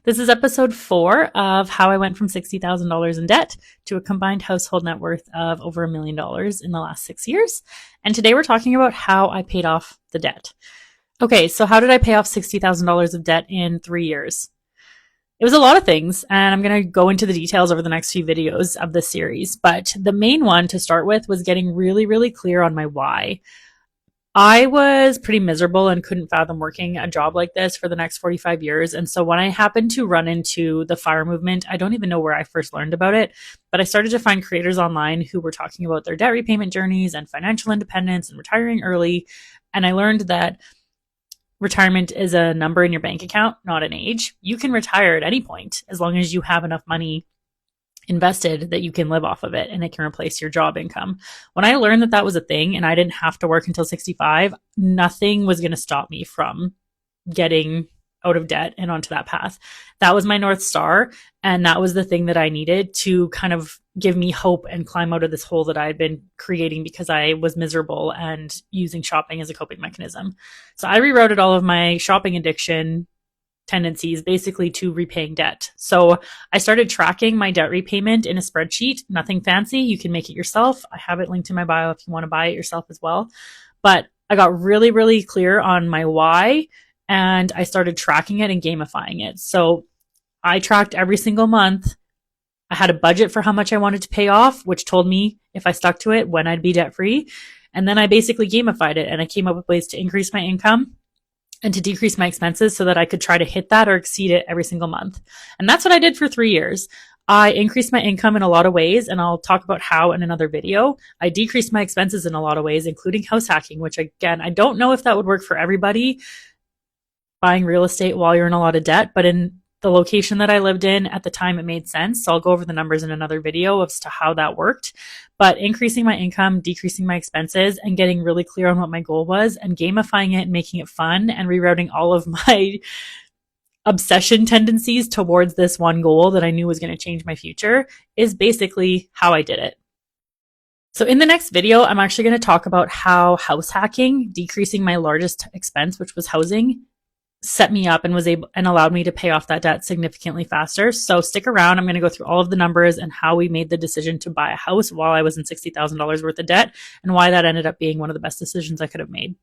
This is episode 4 of how I went from $60,000 in debt to a combined household net worth of over $1 million in the last 6 years. And today we're talking about how I paid off the debt. Okay, so how did I pay off $60,000 of debt in 3 years? It was a lot of things, and I'm going to go into the details over the next few videos of this series. But the main one to start with was getting really, really clear on my why. I was pretty miserable and couldn't fathom working a job like this for the next 45 years. And so when I happened to run into the FIRE movement, I don't even know where I first learned about it, but I started to find creators online who were talking about their debt repayment journeys and financial independence and retiring early. And I learned that retirement is a number in your bank account, not an age. You can retire at any point as long as you have enough money invested that you can live off of it and it can replace your job income. When I learned that that was a thing and I didn't have to work until 65, nothing was going to stop me from getting out of debt and onto that path. That was my North Star. And that was the thing that I needed to kind of give me hope and climb out of this hole that I had been creating because I was miserable and using shopping as a coping mechanism. So I rewrote all of my shopping addiction tendencies basically to repaying debt. So I started tracking my debt repayment in a spreadsheet, nothing fancy. You can make it yourself. I have it linked in my bio if you want to buy it yourself as well. But I got really, really clear on my why and I started tracking it and gamifying it. So I tracked every single month. I had a budget for how much I wanted to pay off, which told me if I stuck to it when I'd be debt free. And then I basically gamified it and I came up with ways to increase my income and to decrease my expenses so that I could try to hit that or exceed it every single month. And that's what I did for 3 years. I increased my income in a lot of ways, and I'll talk about how in another video. I decreased my expenses in a lot of ways, including house hacking, which again, I don't know if that would work for everybody, buying real estate while you're in a lot of debt, but in the location that I lived in at the time, it made sense. So I'll go over the numbers in another video as to how that worked. But increasing my income, decreasing my expenses, and getting really clear on what my goal was and gamifying it and making it fun and rerouting all of my obsession tendencies towards this one goal that I knew was going to change my future is basically how I did it. So in the next video, I'm actually going to talk about how house hacking, decreasing my largest expense, which was housing, set me up and was able and allowed me to pay off that debt significantly faster. So stick around. I'm going to go through all of the numbers and how we made the decision to buy a house while I was in $60,000 worth of debt and why that ended up being one of the best decisions I could have made.